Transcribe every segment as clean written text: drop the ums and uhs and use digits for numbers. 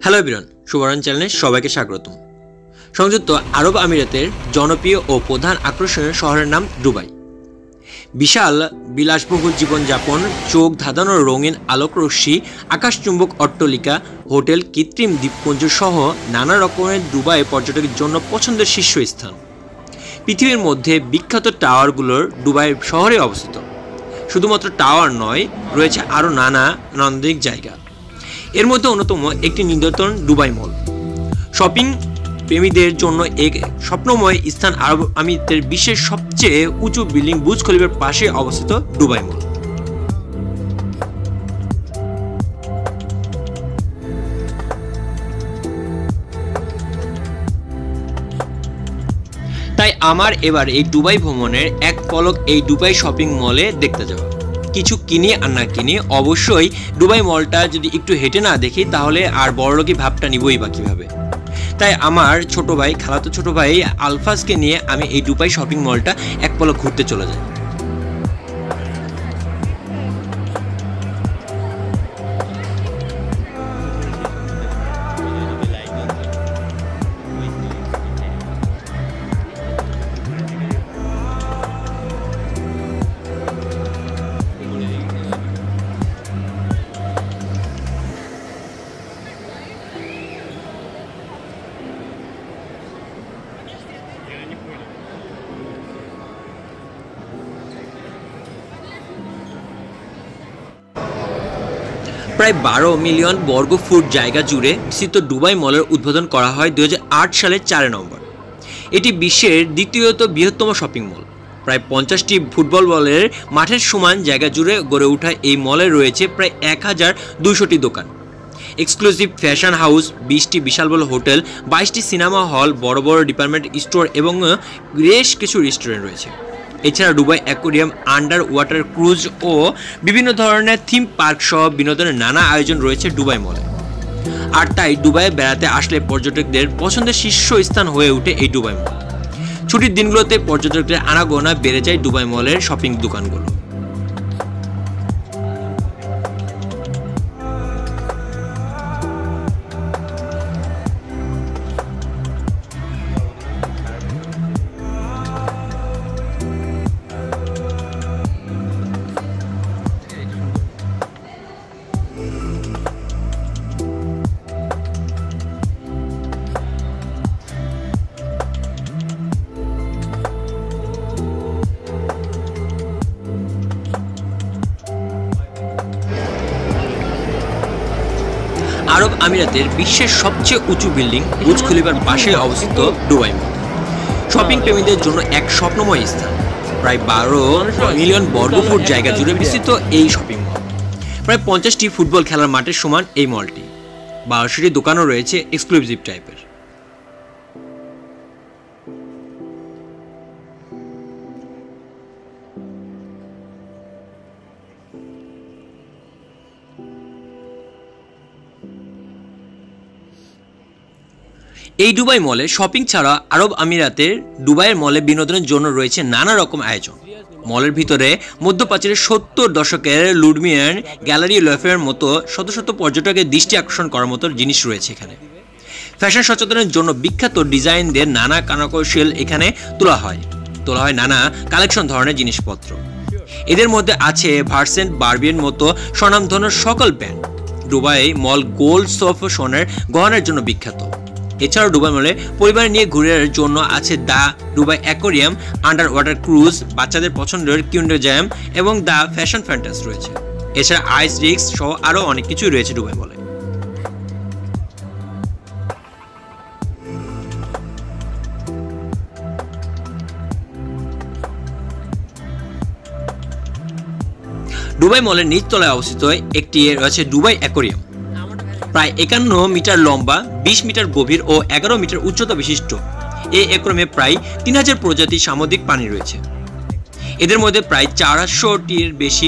Hello everyone, শুভরণ চ্যানেলে সবাইকে স্বাগতম। সংযুক্ত আরব আমিরাতের জনপ্রিয় ও প্রধান আকর্ষণীয় শহরের নাম দুবাই। বিশাল বিলাসবহুল জীবনযাপন, চোখ ধাঁধানো রঙিন আলোকরশ্মি, আকাশচুম্বক অট্টালিকা, হোটেল, কৃত্রিম দ্বীপপুঞ্জ সহ নানা রকমের দুবাই পর্যটকের জন্য পছন্দের শীর্ষস্থান। পৃথিবীর মধ্যে বিখ্যাত টাওয়ারগুলোর দুবাই শহরে অবস্থিত। শুধুমাত্র টাওয়ার নয়, রয়েছে আরও নানা নান্দনিক জায়গা। এর মধ্যে অন্যতম একটি নিদর্শন দুবাই মল। শপিং প্রেমীদের জন্য এক স্বপ্নময় স্থান আরব আমিরাতের বিশ্বের সবচেয়ে উঁচু বিল্ডিং বুর্জ খলিফার পাশে অবস্থিত দুবাই মল। তাই আমার এবার এই দুবাই ভ্রমণের এক পলক এই দুবাই শপিং মলে দেখতে যাওয়া। কিছু কিনি আর না কিনি, অবশ্যই দুবাই মলটা যদি একটু হেঁটে না দেখি তাহলে আর বড়লোকি ভাবটা নিবই বা কীভাবে। তাই আমার ছোট ভাই, খালাতো ছোট ভাই আলফাজকে নিয়ে আমি এই দুবাই শপিং মলটা এক পলক ঘুরতে চলে যাই। প্রায় 12 মিলিয়ন বর্গ ফুট জায়গা জুড়ে বিস্তৃত দুবাই মলের উদ্বোধন করা হয় 2008 সালের 4 নভেম্বর। এটি বিশ্বের দ্বিতীয়ত বৃহত্তম শপিং মল। প্রায় 50টি ফুটবল বলের মাঠের সমান জায়গা জুড়ে গড়ে ওঠা এই মলে রয়েছে প্রায় 1200টি দোকান, এক্সক্লুসিভ ফ্যাশন হাউস, 20টি বিশাল বড় হোটেল, 22টি সিনেমা হল, বড় বড় ডিপার্টমেন্ট স্টোর এবং বেশ কিছু রেস্টুরেন্ট রয়েছে। এছাড়া Dubai aquarium, under water cruise ও বিভিন্ন ধরনের থিম পার্ক সহ বিনোদনের নানা আয়োজন রয়েছে দুবাই মলে। আর তাই দুবাইয়ে বেড়াতে আসলে পর্যটকদের পছন্দের শীর্ষস্থান হয়ে ওঠে এই দুবাই মল। ছুটির দিনগুলোতে পর্যটকদের আনাগোনা বেড়ে যায় দুবাই মলের শপিং দোকানগুলো। আরব আমিরাতের বিশ্বের সবচেয়ে উঁচু বিল্ডিং বুর্জ খলিফার পাশে অবস্থিত দুবাই মল শপিং প্রেমীদের জন্য এক স্বপ্নময় স্থান। প্রায় 12 মিলিয়ন বর্গ ফুট জায়গা জুড়ে বিস্তৃত এই শপিং মল। প্রায় 50টি ফুটবল খেলার মাঠের সমান এই মলটি। 1200টি দোকানও রয়েছে এক্সক্লুসিভ টাইপের। এই দুবাই মলে শপিং ছাড়া আরব আমিরাতের দুবাইয়ের মলে বিনোদনের জন্য রয়েছে নানা রকম আয়োজন। মলের ভিতরে মধ্যপ্রাচ্যের 70 দশকের লুডমিয়ান গ্যালারি লফের মতো শত শত পর্যটকের দৃষ্টি আকর্ষণ করার মতো জিনিস রয়েছে এখানে। ফ্যাশন সচেতনের জন্য বিখ্যাত ডিজাইনদের নানা কৌশল এখানে তোলা হয় নানা কালেকশন ধরনের জিনিসপত্র। এদের মধ্যে আছে ভার্সেন্ট, বারবিয়ান মতো স্বনামধন্য সকল ব্র্যান্ড। দুবাই মল গোল্ড সফ সোনার গহনার জন্য বিখ্যাত। এছাড়াও দুবাই মলে পরিবার নিয়ে ঘুরার জন্য আছে the Dubai aquarium, under water cruise, বাচ্চাদের পছন্দের কিন্ডার জ্যাম এবং দ্য ফ্যাশন ফ্যান্টাস রয়েছে। এছাড়া আইস রিক্স সহ আরও অনেক কিছুই রয়েছে দুবাই মলে। দুবাই মলের নিচতলায় অবস্থিত একটি রয়েছে দুবাই অ্যাকোয়ারিয়াম। প্রায় 51 মিটার লম্বা, 20 মিটার গভীর ও 11 মিটার উচ্চতা বিশিষ্ট এই অ্যাকোয়ারিয়ামে প্রায় 3000 প্রজাতির সামুদ্রিক প্রাণী রয়েছে। এদের মধ্যে প্রায় 400টির বেশি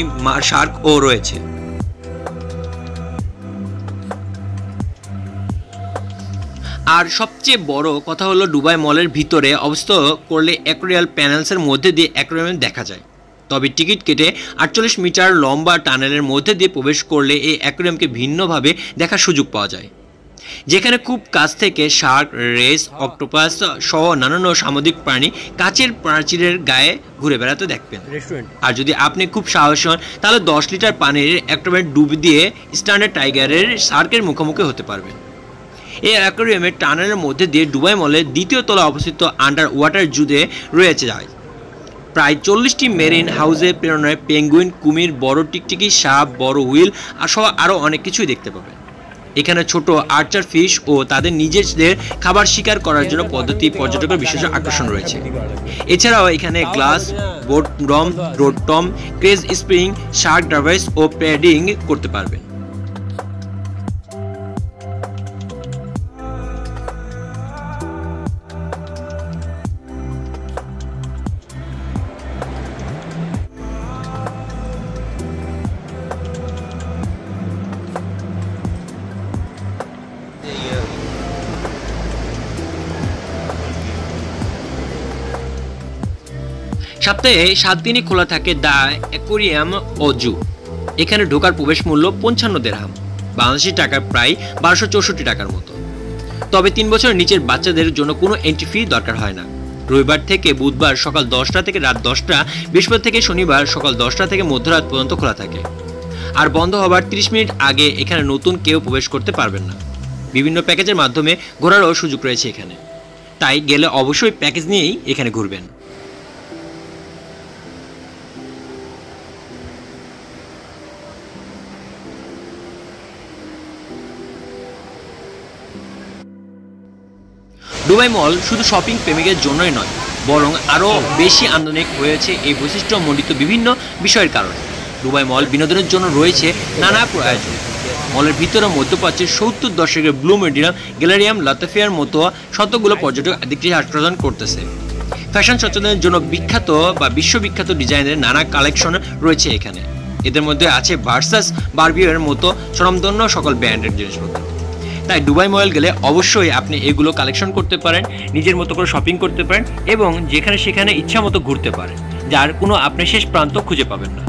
শার্কও রয়েছে। আর সবচেয়ে বড় কথা হলো দুবাই মলের ভিতরে অবস্থিত করলে অ্যাকোয়ারিয়াল প্যানেলসের মধ্যে দিয়ে অ্যাকোয়ারিয়াম দেখা যায়। তবে টিকিট কেটে 48 মিটার লম্বা টানেলের মধ্যে দিয়ে প্রবেশ করলে এই অ্যাকোয়ারিয়ামকে ভিন্নভাবে দেখার সুযোগ পাওয়া যায়। যেখানে খুব কাছ থেকে শার্ক, রেস, অক্টোপাস সহ নানান সামুদ্রিক প্রাণী কাচের প্রাচীরের গায়ে ঘুরে বেড়াতে দেখবেন। আর যদি আপনি খুব সাহসী হন তাহলে 10 লিটার পানির একেবারে ডুব দিয়ে স্ট্যান্ডার্ড টাইগারের শার্কের মুখোমুখি হতে পারবেন। এই অ্যাকোয়ারিয়ামের টানেলের মধ্যে দিয়ে দুবাই মলের দ্বিতীয় তলা অবস্থিত আন্ডার ওয়াটার জুতে রয়েছে যায় প্রায় 40টি মেরিন হাউসে প্রেরণায় পেঙ্গুইন, কুমির, বড় টিকটিকি, সাপ, বড় হুইল আর সহ আরও অনেক কিছুই দেখতে পাবেন। এখানে ছোট আর্চার ফিশ ও তাদের নিজেদের খাবার শিকার করার জন্য পদ্ধতি পর্যটকের বিশেষ আকর্ষণ রয়েছে। এছাড়াও এখানে গ্লাস বোট রম, রোড টম, ক্রেজ স্প্রিং, শার্ক ডাইভার্স ও প্যাডিং করতে পারবেন। সপ্তাহে 7 দিনই খোলা থাকে দ্য অ্যাকোয়ারিয়াম ও জু। এখানে ঢোকার প্রবেশ মূল্য 55 দিরহাম, বাংলাদেশি টাকায় প্রায় 1264 টাকার মতো। তবে 3 বছরের নিচের বাচ্চাদের জন্য কোনো এন্ট্রি ফি দরকার হয় না। রবিবার থেকে বুধবার সকাল 10টা থেকে রাত 10টা, বৃহস্পতি থেকে শনিবার সকাল 10টা থেকে মধ্যরাত পর্যন্ত খোলা থাকে। আর বন্ধ হবার 30 মিনিট আগে এখানে নতুন কেউ প্রবেশ করতে পারবেন না। বিভিন্ন প্যাকেজের মাধ্যমে ঘোরারও সুযোগ রয়েছে এখানে, তাই গেলে অবশ্যই প্যাকেজ নিয়েই এখানে ঘুরবেন। দুবাই মল শুধু শপিং প্রেমিকের জন্যই নয়, বরং আরও বেশি আন্দোলিক হয়েছে এই বৈশিষ্ট্যমণ্ডিত বিভিন্ন বিষয়ের কারণে। দুবাই মল বিনোদনের জন্য রয়েছে নানা আয়োজন। মলের ভিতরে মধ্যপ্রাচ্যের 70 দশকের ব্লু মেডিরাম, গ্যালারিয়াম, লাতাফিয়ার মতো শতগুলো পর্যটক দিকটি আস্বাদন করতেছে। ফ্যাশন সচেতনের জন্য বিখ্যাত বা বিশ্ববিখ্যাত ডিজাইনের নানা কালেকশন রয়েছে এখানে। এদের মধ্যে আছে ভার্সাস, বারবিওর মতো স্বনামধন্য সকল ব্র্যান্ডের জিনিসপত্র। তাই দুবাই মল গেলে অবশ্যই আপনি এগুলো কালেকশন করতে পারেন, নিজের মতো করে শপিং করতে পারেন এবং যেখানে সেখানে ইচ্ছা মতো ঘুরতে পারেন, যার কোনো আপনি শেষ প্রান্ত খুঁজে পাবেন না।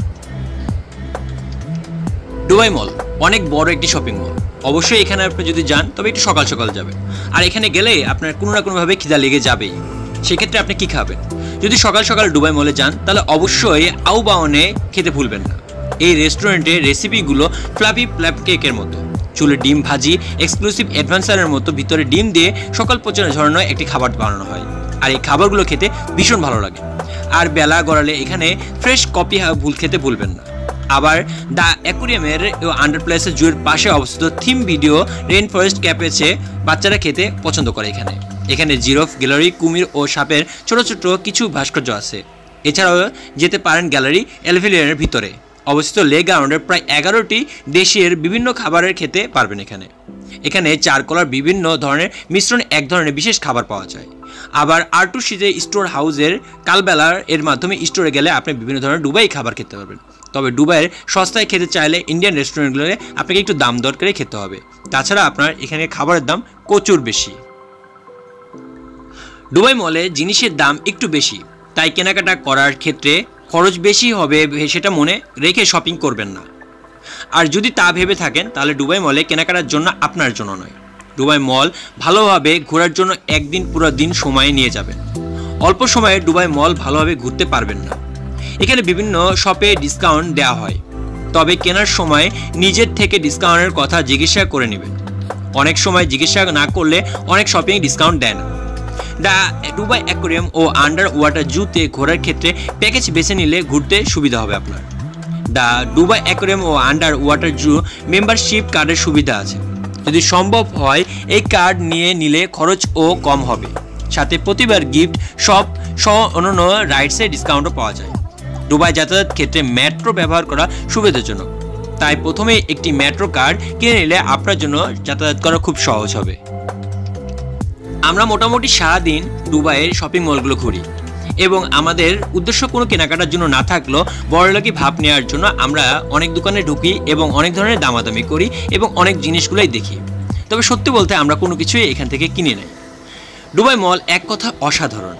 দুবাই মল অনেক বড় একটি শপিং মল। অবশ্যই এখানে আপনি যদি যান তবে একটু সকাল সকাল যাবেন। আর এখানে গেলে আপনার কোনো না কোনোভাবে খিদা লেগে যাবেই। সেক্ষেত্রে আপনি কি খাবেন? যদি সকাল সকাল দুবাই মলে যান তাহলে অবশ্যই আউবাওনে খেতে ভুলবেন না। এই রেস্টুরেন্টের রেসিপিগুলো ফ্লাফি ফ্ল্যাপ কেকের মতো। চুলে ডিম ভাজি, এক্সক্লুসিভ অ্যাডভেঞ্চারের মতো ভিতরে ডিম দিয়ে সকাল পর্যন্ত ঝরানো একটি খাবার বানানো হয়। আর এই খাবারগুলো খেতে ভীষণ ভালো লাগে। আর বেলা গড়ালে এখানে ফ্রেশ কফি খেতে ভুলবেন না। আবার দ্য অ্যাকোয়ারিয়ামের আন্ডার প্লেসের জুয়ের পাশে অবস্থিত থিম ভিডিও রেইন ফরেস্ট ক্যাফেতে বাচ্চারা খেতে পছন্দ করে। এখানে জিরাফ, গ্যালারি, কুমির ও সাপের ছোট ছোট কিছু ভাস্কর্য আছে। এছাড়াও যেতে পারেন গ্যালারি এলভিলিয়ানের ভিতরে অবস্থিত লে গ্রাউন্ডের প্রায় 11টি দেশের বিভিন্ন খাবারের খেতে পারবেন। এখানে চারকোলার বিভিন্ন ধরনের মিশ্রণ এক ধরনের বিশেষ খাবার পাওয়া যায়। আবার R2C স্টোর হাউসের কালবেলার এর মাধ্যমে স্টোরে গেলে আপনি বিভিন্ন ধরনের দুবাই খাবার খেতে পারবেন। তবে দুবাইয়ের সস্তায় খেতে চাইলে ইন্ডিয়ান রেস্টুরেন্টগুলোতে আপনাকে একটু দাম দর করে খেতে হবে। তাছাড়া আপনার এখানে খাবারের দাম প্রচুর বেশি। দুবাই মলে জিনিসের দাম একটু বেশি, তাই কেনাকাটা করার ক্ষেত্রে খরচ বেশি হবে সেটা মনে রেখে শপিং করবেন না। আর যদি তা ভেবে থাকেন তাহলে দুবাই মলে কেনাকাটার জন্য আপনার জন্য নয়। দুবাই মল ভালোভাবে ঘোরার জন্য একদিন পুরো দিন সময় নিয়ে যাবেন। অল্প সময়ে দুবাই মল ভালোভাবে ঘুরতে পারবেন না। এখানে বিভিন্ন শপে ডিসকাউন্ট দেওয়া হয়, তবে কেনার সময় নিজের থেকে ডিসকাউন্টের কথা জিজ্ঞাসা করে নেবেন। অনেক সময় জিজ্ঞাসা না করলে অনেক শপিং ডিসকাউন্ট দেয় না। দ্য দুবাই অ্যাকোয়ারিয়াম ও আন্ডার ওয়াটার জুতে ঘোরার ক্ষেত্রে প্যাকেজ বেছে নিলে ঘুরতে সুবিধা হবে আপনার। দ্য দুবাই অ্যাকোয়ারিয়াম ও আন্ডার ওয়াটার জু মেম্বারশিপ কার্ডের সুবিধা আছে। যদি সম্ভব হয় এই কার্ড নিয়ে নিলে খরচও কম হবে, সাথে প্রতিবার গিফট সব সহ অন্যান্য রাইডসে ডিসকাউন্টও পাওয়া যায়। দুবাই যাতায়াত ক্ষেত্রে মেট্রো ব্যবহার করা সুবিধাজনক, তাই প্রথমে একটি মেট্রো কার্ড কিনে নিলে আপনার জন্য যাতায়াত করা খুব সহজ হবে। আমরা মোটামুটি সারাদিন দুবাইয়ের শপিং মলগুলো ঘুরি এবং আমাদের উদ্দেশ্য কোনো কেনাকাটার জন্য না থাকলেও বড়লোকি ভাব নেওয়ার জন্য আমরা অনেক দোকানে ঢুকি এবং অনেক ধরনের দামাদামি করি এবং অনেক জিনিসগুলোই দেখি। তবে সত্যি বলতে আমরা কোনো কিছুই এখান থেকে কিনে নেই। দুবাই মল এক কথা অসাধারণ,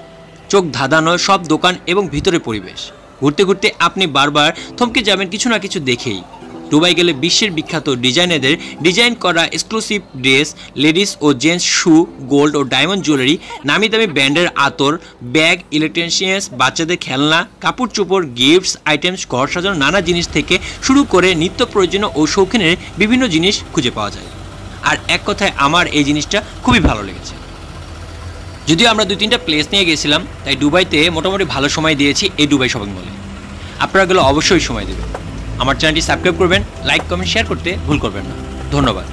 চোখ ধাঁধানো সব দোকান এবং ভিতরে পরিবেশ। ঘুরতে ঘুরতে আপনি বারবার থমকে যাবেন কিছু না কিছু দেখেই। দুবাই গেলে বিশ্বের বিখ্যাত ডিজাইনারদের ডিজাইন করা এক্সক্লুসিভ ড্রেস, লেডিস ও জেন্টস শু, গোল্ড ও ডায়মন্ড জুয়েলারি, নামি দামি ব্র্যান্ডের আতর, ব্যাগ, ইলেকট্রনিক্স, বাচ্চাদের খেলনা, কাপড় চোপড়, গিফটস আইটেমস, ঘর সাজানোর নানা জিনিস থেকে শুরু করে নিত্য প্রয়োজনীয় ও শৌখিনের বিভিন্ন জিনিস খুঁজে পাওয়া যায়। আর এক কথায় আমার এই জিনিসটা খুবই ভালো লেগেছে। যদিও আমরা 2-3টা প্লেস নিয়ে গেছিলাম, তাই দুবাইতে মোটামুটি ভালো সময় দিয়েছি এই দুবাই শপিং মলে। আপনারা গেলে অবশ্যই সময় দেবেন। আমার চ্যানেলটি সাবস্ক্রাইব করবেন, লাইক কমেন্ট শেয়ার করতে ভুল করবেন না। ধন্যবাদ।